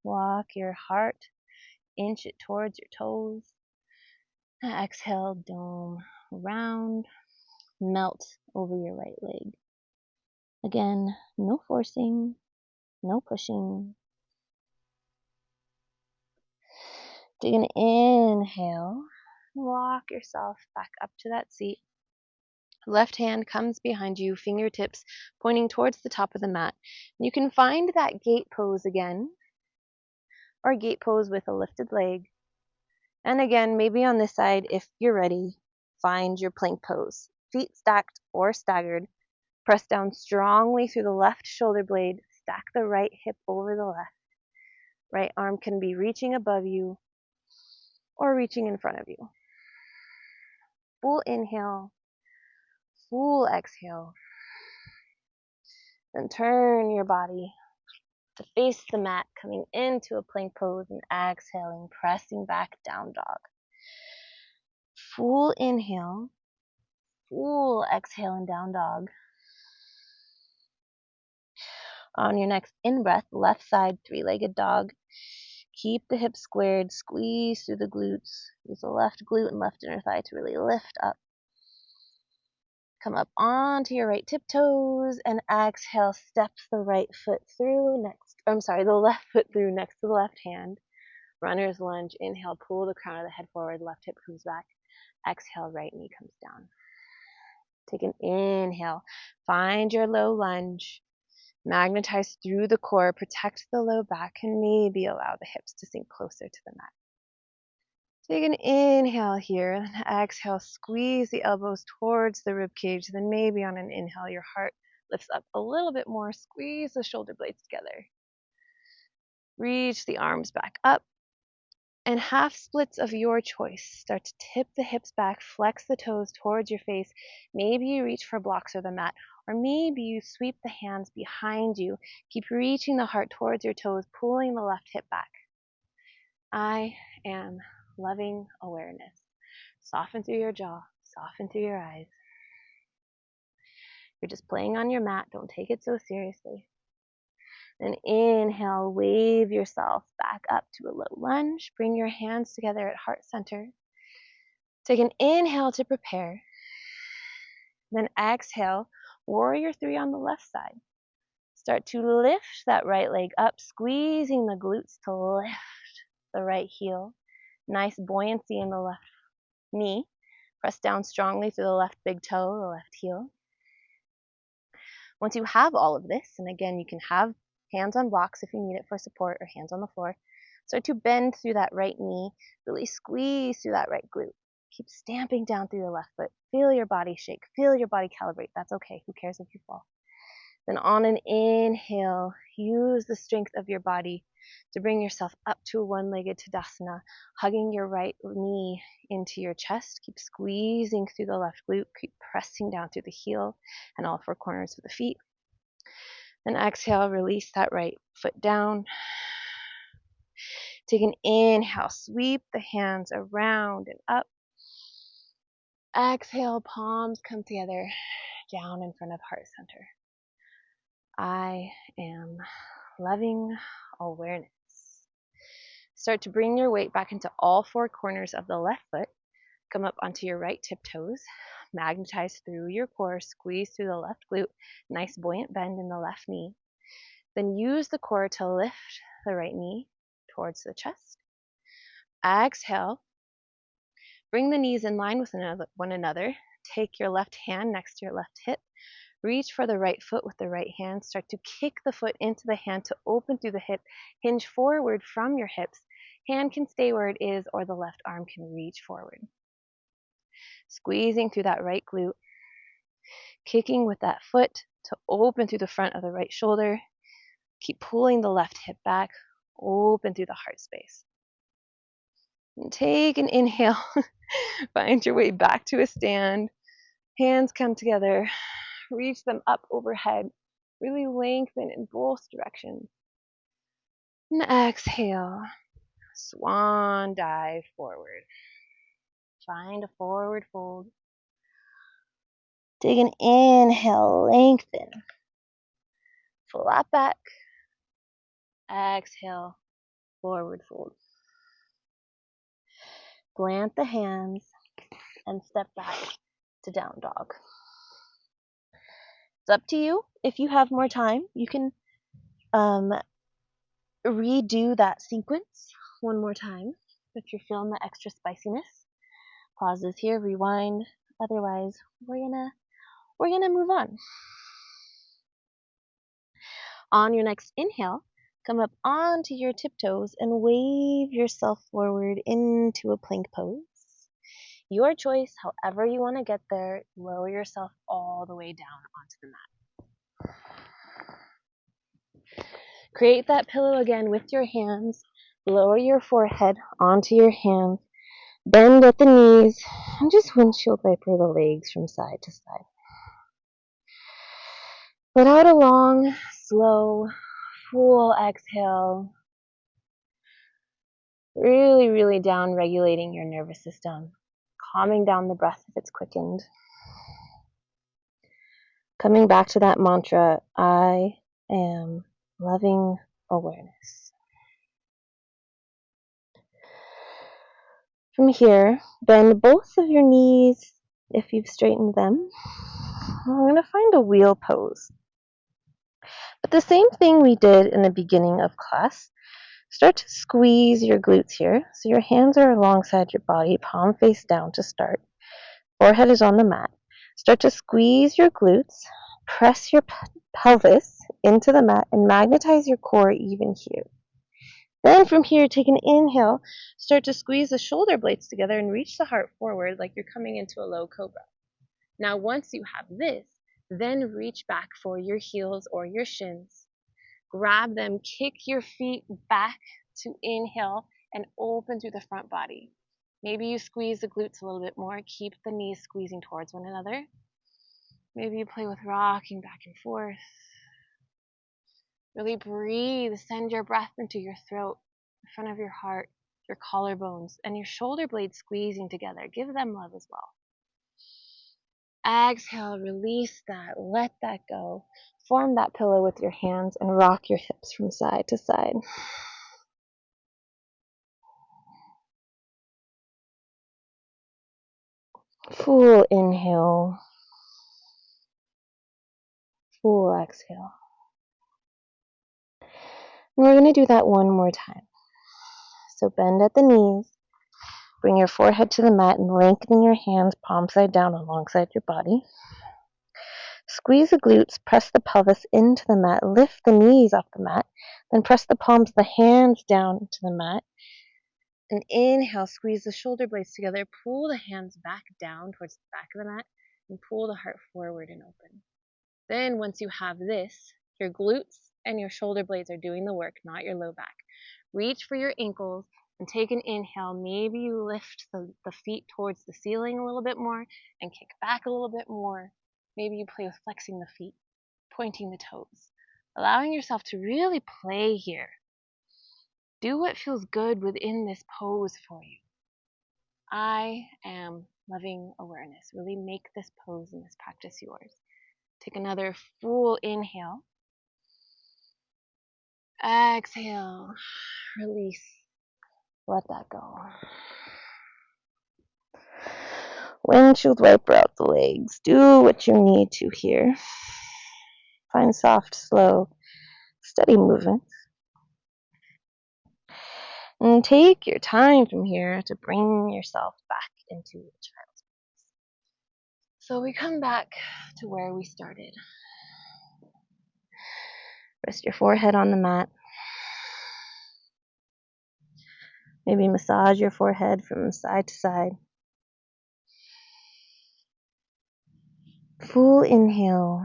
walk your heart, inch it towards your toes. Exhale, dome, round, melt over your right leg. Again, no forcing, no pushing. Take an inhale, walk yourself back up to that seat. Left hand comes behind you, fingertips pointing towards the top of the mat. You can find that gate pose again, or gate pose with a lifted leg. And again, maybe on this side, if you're ready, find your plank pose. Feet stacked or staggered. Press down strongly through the left shoulder blade. Stack the right hip over the left. Right arm can be reaching above you or reaching in front of you. Full inhale, full exhale. Then turn your body to face the mat, coming into a plank pose and exhaling, pressing back, down dog. Full inhale, full exhale and down dog. On your next in-breath, left side, three-legged dog. Keep the hips squared, squeeze through the glutes. Use the left glute and left inner thigh to really lift up. Come up onto your right tiptoes and exhale, step the right foot through the left foot through next to the left hand. Runner's lunge, inhale, pull the crown of the head forward, left hip comes back. Exhale, right knee comes down. Take an inhale, find your low lunge. Magnetize through the core, protect the low back, and maybe allow the hips to sink closer to the mat. Take an inhale here, and exhale, squeeze the elbows towards the rib cage. Then maybe on an inhale, your heart lifts up a little bit more. Squeeze the shoulder blades together. Reach the arms back up. And half splits of your choice. Start to tip the hips back, flex the toes towards your face. Maybe you reach for blocks or the mat, or maybe you sweep the hands behind you. Keep reaching the heart towards your toes, pulling the left hip back. I am loving awareness. Soften through your jaw, soften through your eyes. You're just playing on your mat. Don't take it so seriously. Then inhale, wave yourself back up to a low lunge. Bring your hands together at heart center. Take an inhale to prepare. Then exhale, warrior three on the left side. Start to lift that right leg up, squeezing the glutes to lift the right heel. Nice buoyancy in the left knee. Press down strongly through the left big toe, the left heel. Once you have all of this, and again, you can have hands on blocks if you need it for support, or hands on the floor. Start to bend through that right knee, really squeeze through that right glute. Keep stamping down through the left foot. Feel your body shake, feel your body calibrate. That's okay, who cares if you fall? Then on an inhale, use the strength of your body to bring yourself up to a one-legged Tadasana, hugging your right knee into your chest. Keep squeezing through the left glute, keep pressing down through the heel and all four corners of the feet. Then exhale, release that right foot down. Take an inhale, sweep the hands around and up. Exhale, palms come together, down in front of heart center. I am loving awareness. Start to bring your weight back into all four corners of the left foot. Come up onto your right tiptoes. Magnetize through your core, squeeze through the left glute. Nice buoyant bend in the left knee. Then use the core to lift the right knee towards the chest. Exhale. Bring the knees in line with one another. Take your left hand next to your left hip. Reach for the right foot with the right hand. Start to kick the foot into the hand to open through the hip. Hinge forward from your hips. Hand can stay where it is, or the left arm can reach forward. Squeezing through that right glute. Kicking with that foot to open through the front of the right shoulder. Keep pulling the left hip back. open through the heart space. And take an inhale. Find your way back to a stand. Hands come together. Reach them up overhead. Really lengthen in both directions. And exhale. Swan dive forward. Find a forward fold. Take an inhale, lengthen. Flat back. Exhale, forward fold. Plant the hands and step back to down dog. It's up to you. If you have more time, you can redo that sequence one more time if you're feeling the extra spiciness. Pauses here, rewind. Otherwise, we're gonna move on. On your next inhale, come up onto your tiptoes and wave yourself forward into a plank pose. Your choice, however you want to get there. Lower yourself all the way down onto the mat. Create that pillow again with your hands. Lower your forehead onto your hands. Bend at the knees and just windshield wiper the legs from side to side. Let out a long, slow, full exhale. Really, really down regulating your nervous system. Calming down the breath if it's quickened. Coming back to that mantra, I am loving awareness. From here, bend both of your knees if you've straightened them. We're going to find a wheel pose. But the same thing we did in the beginning of class. Start to squeeze your glutes here. So your hands are alongside your body, palm face down to start. Forehead is on the mat. Start to squeeze your glutes. Press your pelvis into the mat and magnetize your core even here. Then from here, take an inhale. Start to squeeze the shoulder blades together and reach the heart forward like you're coming into a low cobra. Now, once you have this, then reach back for your heels or your shins. Grab them, kick your feet back to inhale and open through the front body. Maybe you squeeze the glutes a little bit more. Keep the knees squeezing towards one another. Maybe you play with rocking back and forth. Really breathe. Send your breath into your throat, in front of your heart, your collarbones, and your shoulder blades squeezing together. Give them love as well. Exhale, release that. Let that go. Form that pillow with your hands and rock your hips from side to side. Full inhale. Full exhale. And we're going to do that one more time. So bend at the knees. Bring your forehead to the mat and lengthen your hands palm side down alongside your body. Squeeze the glutes, press the pelvis into the mat, lift the knees off the mat, then press the palms of the hands down to the mat. And inhale, squeeze the shoulder blades together, pull the hands back down towards the back of the mat, and pull the heart forward and open. Then once you have this, your glutes and your shoulder blades are doing the work, not your low back. Reach for your ankles and take an inhale. Maybe you lift the feet towards the ceiling a little bit more and kick back a little bit more. Maybe you play with flexing the feet, pointing the toes, allowing yourself to really play here. Do what feels good within this pose for you. I am loving awareness. Really make this pose and this practice yours. Take another full inhale. Exhale. Release. Let that go. Windshield wiper out the legs. Do what you need to here. Find soft, slow, steady movement. And take your time from here to bring yourself back into child's pose. So we come back to where we started. Rest your forehead on the mat. Maybe massage your forehead from side to side. Full inhale.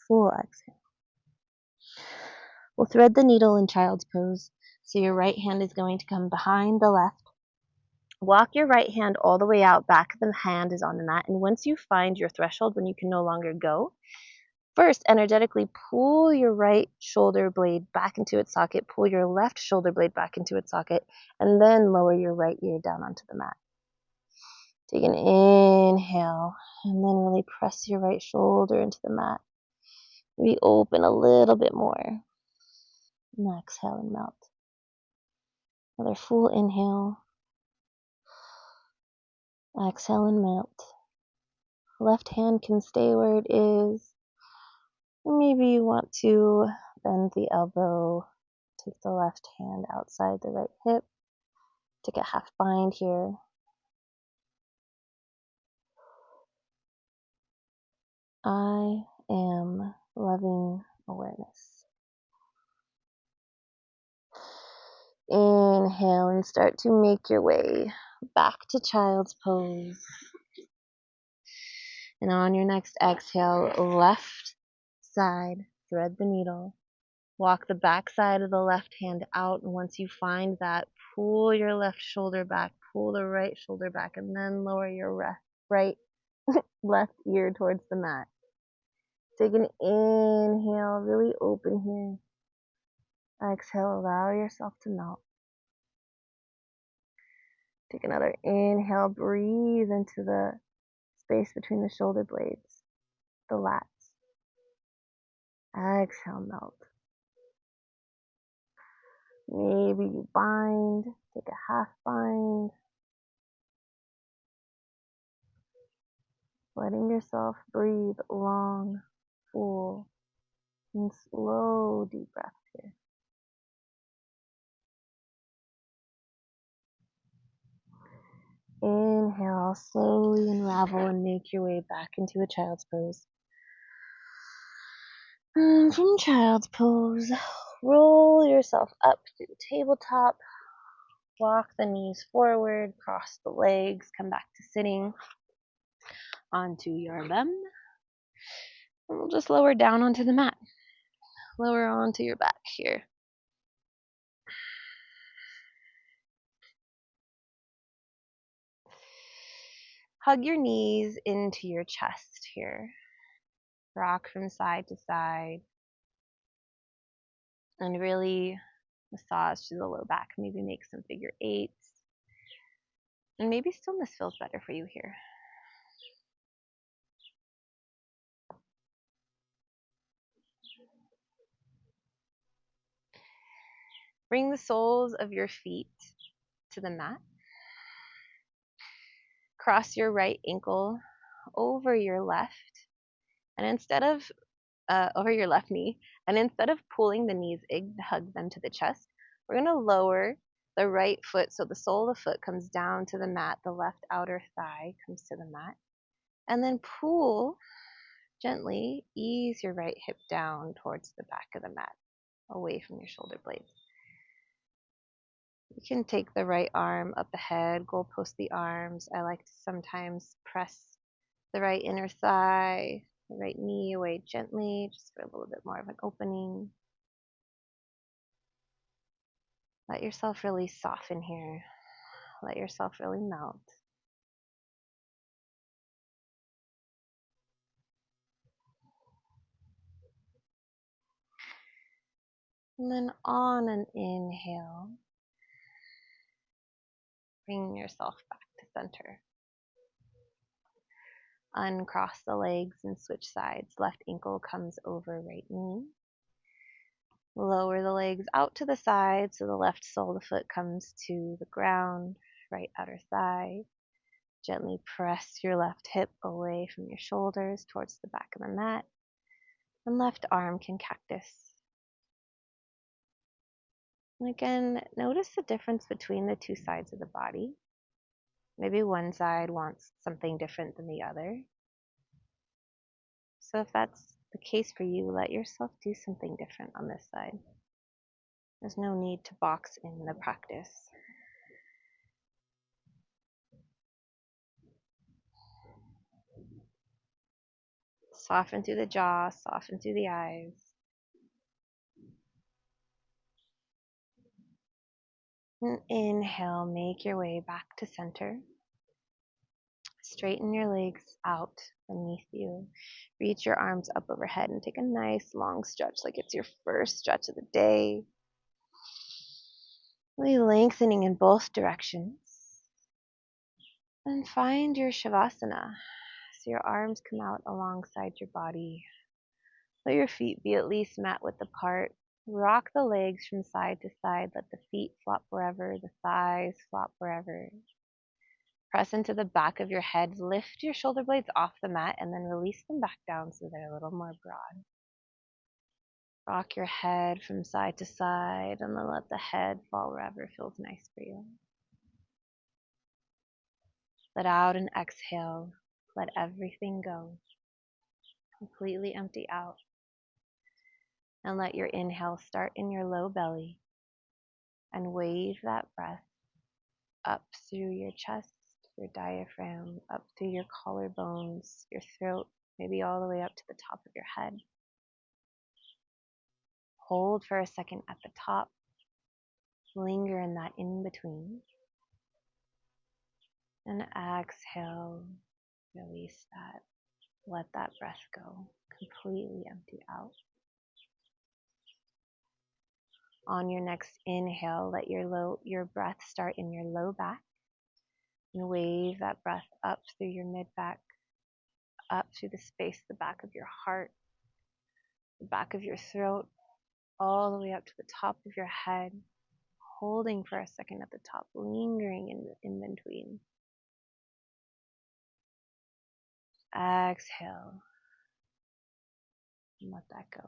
Full exhale. We'll thread the needle in child's pose. So your right hand is going to come behind the left. Walk your right hand all the way out, back of the hand is on the mat. And once you find your threshold when you can no longer go, first energetically pull your right shoulder blade back into its socket, pull your left shoulder blade back into its socket, and then lower your right ear down onto the mat. Take an inhale, and then really press your right shoulder into the mat. Maybe open a little bit more. And exhale and melt. Another full inhale. Exhale and melt. Left hand can stay where it is. Maybe you want to bend the elbow. Take the left hand outside the right hip. Take a half bind here. I am loving awareness. Inhale and start to make your way back to child's pose. And on your next exhale, left side, thread the needle. Walk the back side of the left hand out, and once you find that, pull your left shoulder back, pull the right shoulder back, and then lower your left ear towards the mat. Take an inhale, really open here. Exhale, allow yourself to melt. Take another inhale, breathe into the space between the shoulder blades, the lats. Exhale, melt. Maybe you bind, take a half bind. Letting yourself breathe long, full, and slow, deep breaths here. Inhale, slowly unravel and make your way back into a child's pose. And from child's pose, roll yourself up to the tabletop. Walk the knees forward, cross the legs, come back to sitting onto your bum. And we'll just lower down onto the mat. Lower onto your back here. Hug your knees into your chest here. Rock from side to side. And really massage through the low back. Maybe make some figure eights. And maybe stillness feels better for you here. Bring the soles of your feet to the mat. Cross your right ankle over your left. And instead of over your left knee, and instead of pulling the knees in to hug them to the chest, we're going to lower the right foot so the sole of the foot comes down to the mat, the left outer thigh comes to the mat, and then pull gently, ease your right hip down towards the back of the mat, away from your shoulder blades. You can take the right arm up ahead, goalpost the arms. I like to sometimes press the right inner thigh, the right knee away gently, just for a little bit more of an opening. Let yourself really soften here. Let yourself really melt. And then on an inhale, bring yourself back to center. Uncross the legs and switch sides. Left ankle comes over right knee. Lower the legs out to the side so the left sole of the foot comes to the ground, right outer thigh. Gently press your left hip away from your shoulders towards the back of the mat. And left arm can cactus. And again, notice the difference between the two sides of the body. Maybe one side wants something different than the other. So if that's the case for you, let yourself do something different on this side. There's no need to box in the practice. Soften through the jaw, soften through the eyes. And inhale, make your way back to center. Straighten your legs out beneath you. Reach your arms up overhead and take a nice long stretch like it's your first stretch of the day. Really lengthening in both directions. And find your Shavasana. So your arms come out alongside your body. Let your feet be at least mat width apart. Rock the legs from side to side. Let the feet flop wherever, the thighs flop wherever. Press into the back of your head. Lift your shoulder blades off the mat and then release them back down so they're a little more broad. Rock your head from side to side and then let the head fall wherever feels nice for you. Let out and exhale. Let everything go. Completely empty out. And let your inhale start in your low belly and wave that breath up through your chest, your diaphragm, up through your collarbones, your throat, maybe all the way up to the top of your head. Hold for a second at the top. Linger in that in between. And exhale, release that. Let that breath go. Completely empty out. On your next inhale, let your breath start in your low back and wave that breath up through your mid back, up through the space, the back of your heart, the back of your throat, all the way up to the top of your head, holding for a second at the top, lingering in between. Exhale, and let that go.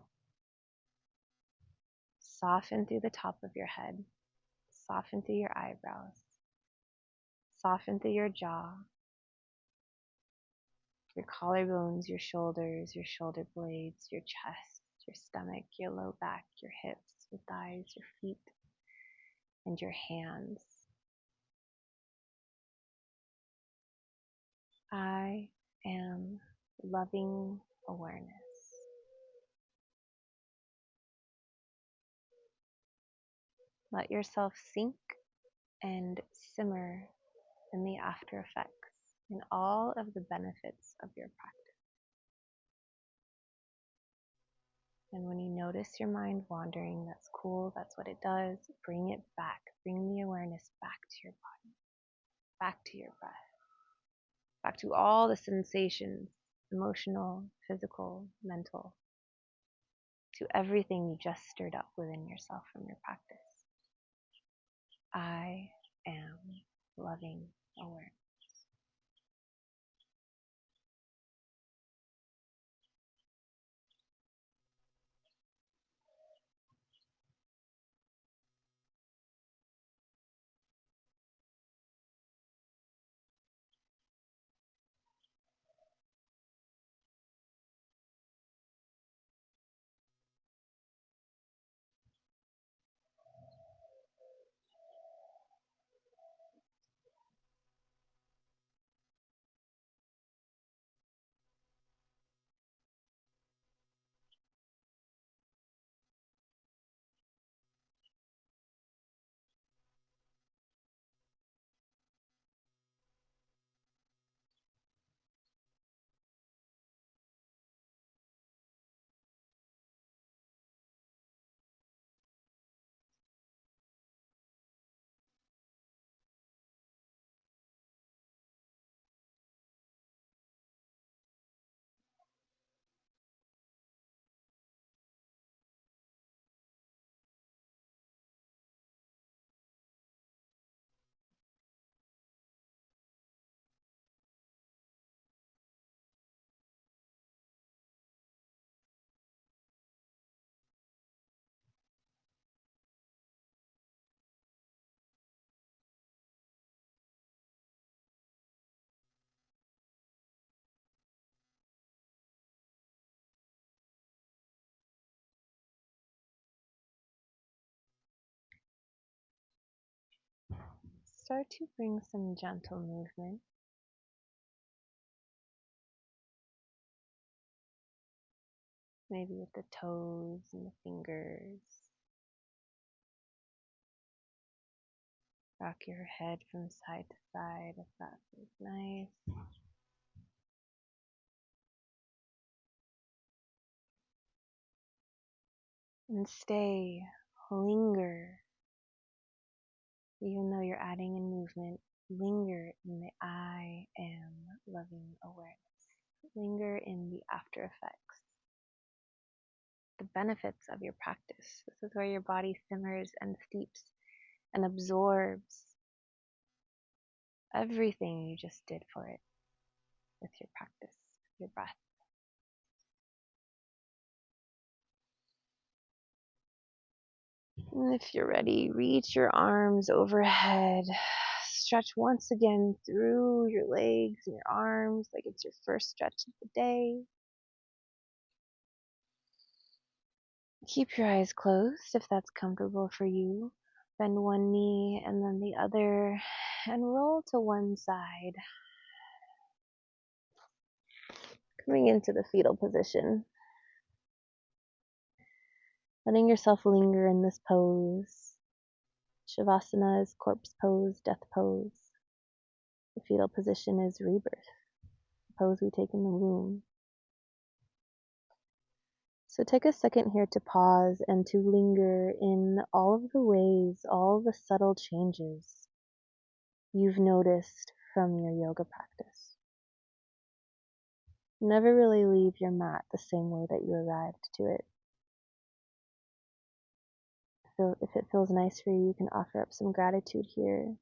Soften through the top of your head, soften through your eyebrows, soften through your jaw, your collarbones, your shoulders, your shoulder blades, your chest, your stomach, your low back, your hips, your thighs, your feet, and your hands. I am loving awareness. Let yourself sink and simmer in the after effects and all of the benefits of your practice. And when you notice your mind wandering, that's cool, that's what it does. Bring it back. Bring the awareness back to your body, back to your breath, back to all the sensations, emotional, physical, mental, to everything you just stirred up within yourself from your practice. I am loving awareness. Start to bring some gentle movement. Maybe with the toes and the fingers. Rock your head from side to side if that feels nice. And stay, linger, even though you're adding in movement, linger in the I am loving awareness. Linger in the after effects, the benefits of your practice. This is where your body simmers and steeps and absorbs everything you just did for it with your practice, your breath. And if you're ready, reach your arms overhead. Stretch once again through your legs and your arms like it's your first stretch of the day. Keep your eyes closed if that's comfortable for you. Bend one knee and then the other and roll to one side. Coming into the fetal position. Letting yourself linger in this pose. Shavasana is corpse pose, death pose. The fetal position is rebirth, the pose we take in the womb. So take a second here to pause and to linger in all of the ways, all the subtle changes you've noticed from your yoga practice. Never really leave your mat the same way that you arrived to it. So if it feels nice for you, you can offer up some gratitude here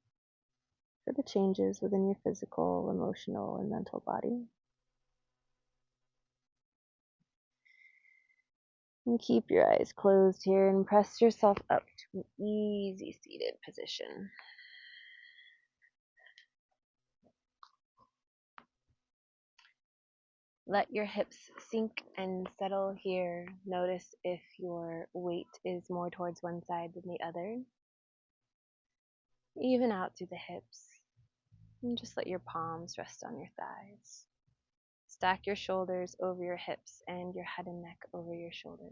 for the changes within your physical, emotional, and mental body. And keep your eyes closed here and press yourself up to an easy seated position. Let your hips sink and settle here. Notice if your weight is more towards one side than the other. Even out through the hips. And just let your palms rest on your thighs. Stack your shoulders over your hips and your head and neck over your shoulders.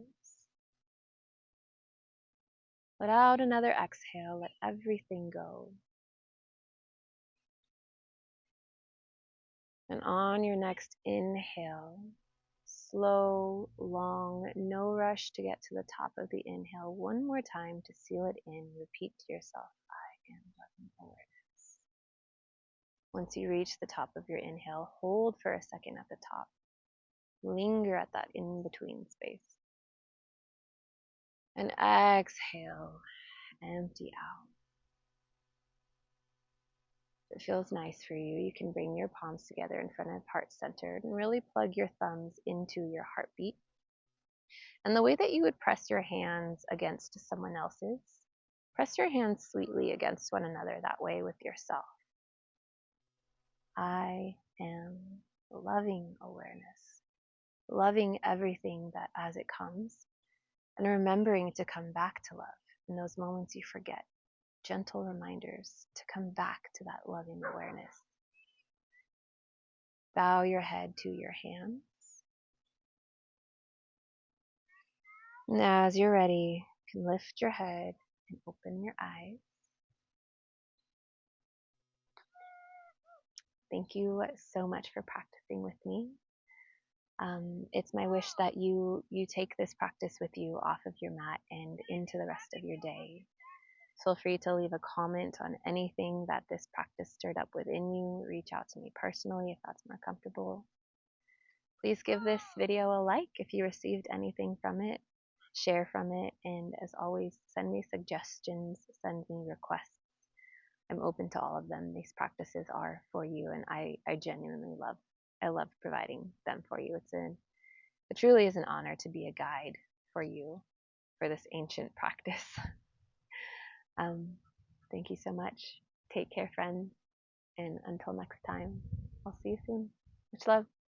Let out another exhale. Let everything go. And on your next inhale, slow, long, no rush to get to the top of the inhale. One more time to seal it in. Repeat to yourself, I am loving awareness. Once you reach the top of your inhale, hold for a second at the top. Linger at that in-between space. And exhale, empty out. If it feels nice for you, you can bring your palms together in front of heart centered and really plug your thumbs into your heartbeat. And the way that you would press your hands against someone else's, press your hands sweetly against one another that way with yourself. I am loving awareness, loving everything that as it comes, and remembering to come back to love in those moments you forget. Gentle reminders to come back to that loving awareness. Bow your head to your hands. And as you're ready, you can lift your head and open your eyes. Thank you so much for practicing with me. It's my wish that you take this practice with you off of your mat and into the rest of your day. Feel free to leave a comment on anything that this practice stirred up within you. Reach out to me personally if that's more comfortable. Please give this video a like if you received anything from it. Share from it, and as always, send me suggestions, send me requests. I'm open to all of them. These practices are for you, and I genuinely love providing them for you. It truly is an honor to be a guide for you for this ancient practice. Thank you so much. Take care, friends, and until next time, I'll see you soon. Much love.